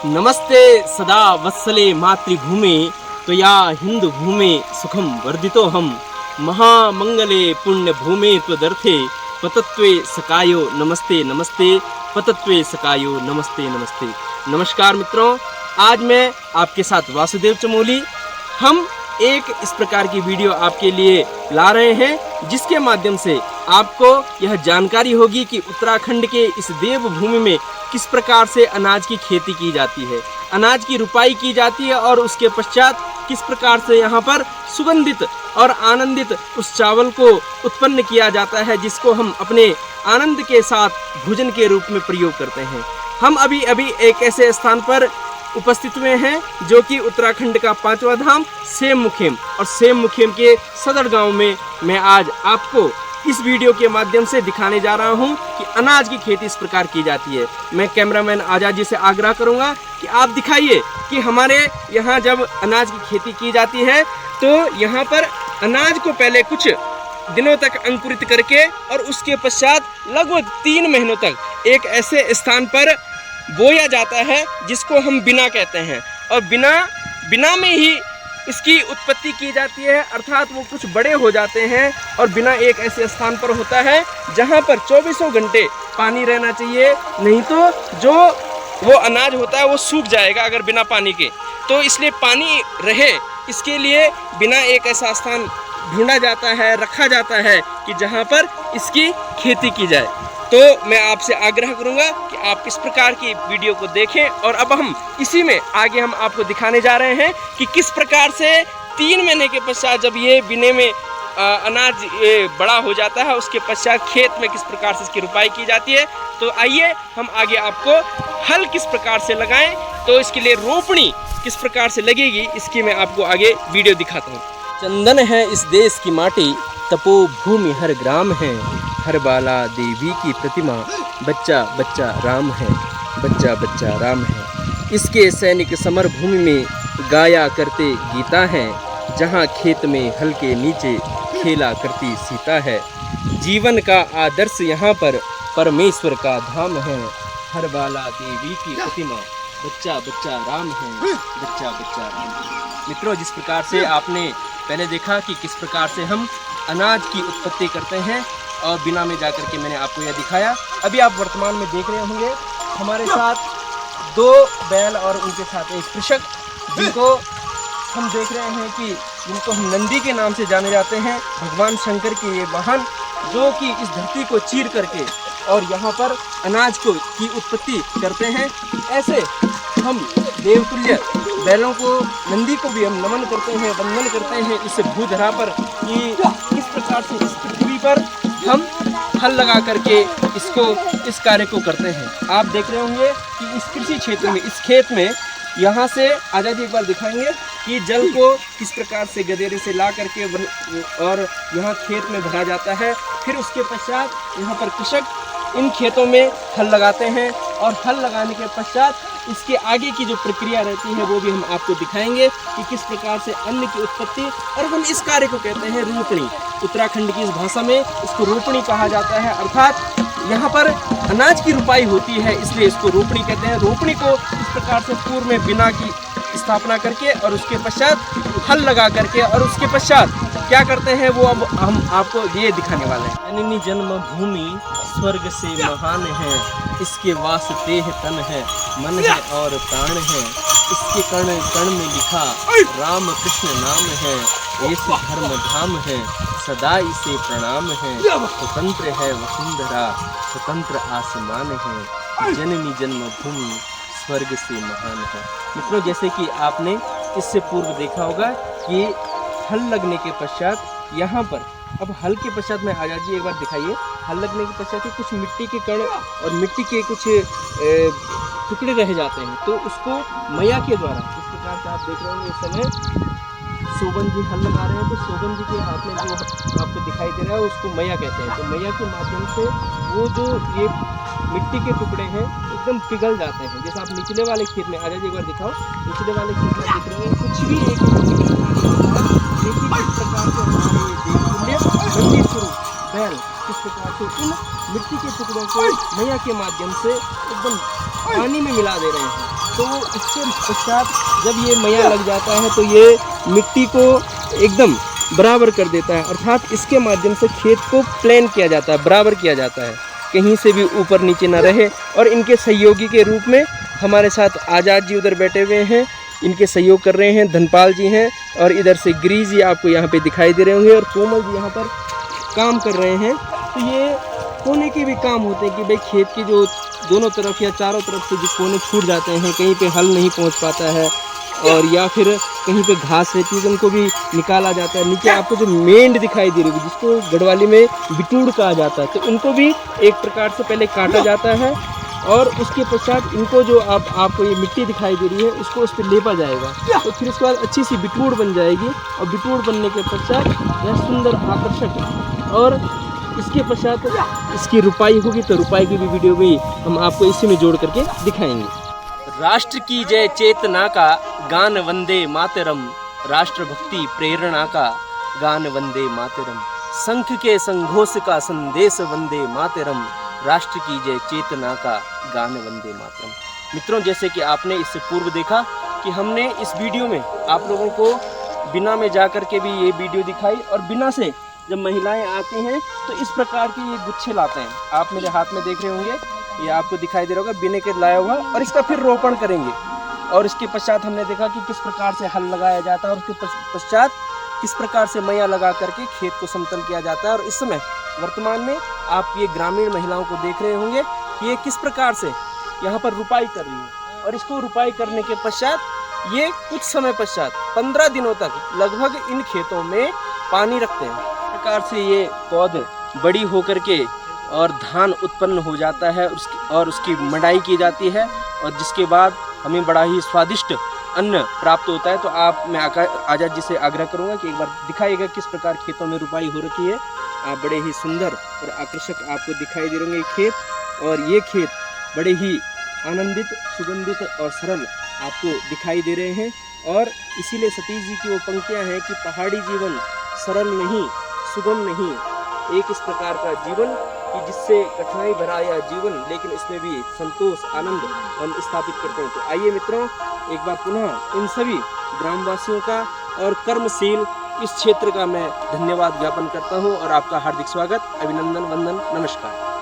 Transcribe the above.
नमस्ते सदा वत्सले मातृभूमे त्वया हिंदू भूमे सुखम वर्धितो हम महामंगले पुण्य भूमे त्वदर्थे पतत्वे सकायो नमस्ते नमस्ते पतत्वे सकायो नमस्ते नमस्ते। नमस्कार मित्रों, आज मैं आपके साथ वासुदेव चमोली हम एक इस प्रकार की वीडियो आपके लिए ला रहे हैं जिसके माध्यम से आपको यह जानकारी होगी कि उत्तराखंड के इस देवभूमि में किस प्रकार से अनाज की खेती की जाती है, अनाज की रुपाई की जाती है और उसके पश्चात किस प्रकार से यहाँ पर सुगंधित और आनंदित उस चावल को उत्पन्न किया जाता है जिसको हम अपने आनंद के साथ भोजन के रूप में प्रयोग करते हैं। हम अभी एक ऐसे स्थान पर उपस्थित हुए हैं जो कि उत्तराखंड का 5वां धाम सेम मुखेम, और सेम मुखेम के सदर गांव में मैं आज आपको इस वीडियो के माध्यम से दिखाने जा रहा हूं कि अनाज की खेती इस प्रकार की जाती है। मैं कैमरामैन आजाद जी से आग्रह करूंगा कि आप दिखाइए कि हमारे यहाँ जब अनाज की खेती की जाती है तो यहाँ पर अनाज को पहले कुछ दिनों तक अंकुरित करके और उसके पश्चात लगभग 3 महीनों तक एक ऐसे स्थान पर बोया जाता है जिसको हम बिना कहते हैं, और बिना में ही इसकी उत्पत्ति की जाती है, अर्थात वो कुछ बड़े हो जाते हैं और बिना एक ऐसे स्थान पर होता है जहाँ पर 24 घंटे पानी रहना चाहिए, नहीं तो जो वो अनाज होता है वो सूख जाएगा अगर बिना पानी के। तो इसलिए पानी रहे इसके लिए बिना एक ऐसा स्थान ढूंढा जाता है, रखा जाता है कि जहाँ पर इसकी खेती की जाए। तो मैं आपसे आग्रह करूंगा कि आप इस प्रकार की वीडियो को देखें, और अब हम इसी में आगे हम आपको दिखाने जा रहे हैं कि किस प्रकार से 3 महीने के पश्चात जब ये बिने में अनाज बड़ा हो जाता है उसके पश्चात खेत में किस प्रकार से इसकी रुपाई की जाती है। तो आइए हम आगे आपको हल किस प्रकार से लगाएं, तो इसके लिए रोपणी किस प्रकार से लगेगी इसकी मैं आपको आगे वीडियो दिखाता हूँ। चंदन है इस देश की माटी, तपोभूमि हर ग्राम है, हर बाला देवी की प्रतिमा, बच्चा बच्चा राम है, बच्चा बच्चा राम है। इसके सैनिक समर भूमि में गाया करते गीता है, जहाँ खेत में हल के नीचे खेला करती सीता है। जीवन का आदर्श यहाँ पर परमेश्वर का धाम है, हर बाला देवी की प्रतिमा, बच्चा बच्चा राम है, बच्चा बच्चा राम है। मित्रों, जिस प्रकार से आपने पहले देखा कि किस प्रकार से हम अनाज की उत्पत्ति करते हैं और बिना में जाकर के मैंने आपको यह दिखाया। अभी आप वर्तमान में देख रहे होंगे हमारे साथ 2 बैल और उनके साथ एक कृषक, जिनको हम देख रहे हैं कि जिनको हम नंदी के नाम से जाने जाते हैं, भगवान शंकर के ये वाहन जो कि इस धरती को चीर करके और यहाँ पर अनाज को की उत्पत्ति करते हैं। ऐसे हम देवतुल्य बैलों को, नंदी को भी हम नमन करते हैं, वंदन करते हैं इस भूधरा पर कि किस प्रकार से इस पृथ्वी पर हम हल लगा करके इस कार्य को करते हैं। आप देख रहे होंगे कि इस कृषि क्षेत्र में, इस खेत में, यहाँ से आजाद एक बार दिखाएंगे कि जल को किस प्रकार से गदेरे से ला करके और यहाँ खेत में भरा जाता है। फिर उसके पश्चात यहाँ पर कृषक इन खेतों में हल लगाते हैं, और हल लगाने के पश्चात इसके आगे की जो प्रक्रिया रहती है वो भी हम आपको दिखाएंगे कि किस प्रकार से अन्न की उत्पत्ति, और हम इस कार्य को कहते हैं रोपणी। उत्तराखंड की इस भाषा में इसको रोपणी कहा जाता है, अर्थात यहाँ पर अनाज की रुपाई होती है इसलिए इसको रोपणी कहते हैं। रोपणी को इस प्रकार से पूर्व में बिना की स्थापना करके और उसके पश्चात हल लगा करके और उसके पश्चात क्या करते हैं वो अब हम आपको ये दिखाने वाले हैं। जननी जन्मभूमि स्वर्ग से महान है, इसके वास्ते है तन है, मन है और प्राण है, इसके कण कण में लिखा राम कृष्ण नाम है, ऐसे धर्म धाम है, सदा इसे प्रणाम है, स्वतंत्र है वसुंधरा, स्वतंत्र आसमान है, जननी जन्मभूमि स्वर्ग से महान है। मित्रों, जैसे कि आपने इससे पूर्व देखा होगा कि हल लगने के पश्चात यहाँ पर, अब हल के पश्चात में आजाद जी एक बार दिखाइए, हल लगने के पश्चात कुछ मिट्टी के कण और मिट्टी के कुछ टुकड़े रह जाते हैं, तो उसको मैया के द्वारा, जिस प्रकार से आप देख रहे होंगे इस समय सोबन जी हल लगा रहे हैं, तो सोबन जी के हाथ में जो आपको दिखाई दे रहा है उसको मैया कहते हैं। तो मैया के माध्यम से वो जो ये मिट्टी के टुकड़े हैं एकदम पिघल जाते हैं। जैसे आप निचले वाले खेत में, आजाद जी एक बार दिखाओ, निचले वाले खेत में देख रहे हैं कुछ भी एक किस प्रकार से हमारे नंदी स्वरूप बैल किस प्रकार से इन मिट्टी के टुकड़ों को मैया के माध्यम से एकदम पानी में मिला दे रहे हैं। तो इसके पश्चात जब ये मैया लग जाता है तो ये मिट्टी को एकदम बराबर कर देता है, अर्थात इसके माध्यम से खेत को प्लेन किया जाता है, बराबर किया जाता है, कहीं से भी ऊपर नीचे ना रहे। और इनके सहयोगी के रूप में हमारे साथ आज़ाद जी उधर बैठे हुए हैं, इनके सहयोग कर रहे हैं, धनपाल जी हैं, और इधर से गिरीश जी आपको यहाँ पे दिखाई दे रहे होंगे, और कोमल जी यहाँ पर काम कर रहे हैं। तो ये कोने के भी काम होते हैं कि भाई खेत के जो दोनों तरफ या चारों तरफ से जो कोने छूट जाते हैं, कहीं पे हल नहीं पहुँच पाता है और या फिर कहीं पे घास रहती है तो उनको भी निकाला जाता है। नीचे आपको जो मेंढ दिखाई दे रही है जिसको गढ़वाली में बिटूड़ कहा जाता है, तो उनको भी एक प्रकार से पहले काटा जाता है और उसके पश्चात इनको जो आपको ये मिट्टी दिखाई दे रही है उसको उस पर लेपा जाएगा, तो फिर उसके बाद अच्छी सी बिटूड़ बन जाएगी। और बिटूड़ बनने के पश्चात यह सुंदर आकर्षक, और इसके पश्चात इसकी रुपाई होगी, तो रुपाई की भी वीडियो भी हम आपको इसी में जोड़ करके दिखाएंगे। राष्ट्र की जय चेतना का गान वंदे मातरम, राष्ट्रभक्ति प्रेरणा का गान वंदे मातरम, शंख के संघोष का संदेश वंदे मातरम, राष्ट्र की जय चेतना का गान वंदे मातरम। मित्रों, जैसे कि आपने इससे पूर्व देखा कि हमने इस वीडियो में आप लोगों को बिना में जा कर के भी ये वीडियो दिखाई, और बिना से जब महिलाएं आती हैं तो इस प्रकार के ये गुच्छे लाते हैं। आप मेरे हाथ में देख रहे होंगे, ये आपको दिखाई दे रहा होगा बिने के लाया हुआ, और इसका फिर रोपण करेंगे। और इसके पश्चात हमने देखा कि किस प्रकार से हल लगाया जाता है और उसके पश्चात किस प्रकार से मैया लगा करके खेत को समतल किया जाता है। और इस समय वर्तमान में आप ये ग्रामीण महिलाओं को देख रहे होंगे कि ये किस प्रकार से यहाँ पर रुपाई कर रही है, और इसको रुपाई करने के पश्चात ये कुछ समय पश्चात 15 दिनों तक लगभग इन खेतों में पानी रखते हैं। इस प्रकार से ये पौध बड़ी होकर के और धान उत्पन्न हो जाता है, और उसकी मड़ाई की जाती है, और जिसके बाद हमें बड़ा ही स्वादिष्ट अन्न प्राप्त होता है। तो मैं आज़ाद जी से आग्रह करूंगा कि एक बार दिखाइएगा किस प्रकार खेतों में रुपाई हो रखी है। आप बड़े ही सुंदर और आकर्षक आपको दिखाई दे रहे खेत, और ये खेत बड़े ही आनंदित, सुगंधित और सरल आपको दिखाई दे रहे हैं। और इसीलिए सतीश जी की वो पंक्तियाँ हैं कि पहाड़ी जीवन सरल नहीं, सुगम नहीं, एक इस प्रकार का जीवन कि जिससे कठिनाई भरा यह जीवन, लेकिन इसमें भी संतोष, आनंद हम स्थापित करते हैं। तो आइए मित्रों, एक बार पुनः इन सभी ग्रामवासियों का और कर्मशील इस क्षेत्र का मैं धन्यवाद ज्ञापन करता हूं, और आपका हार्दिक स्वागत, अभिनंदन, वंदन, नमस्कार।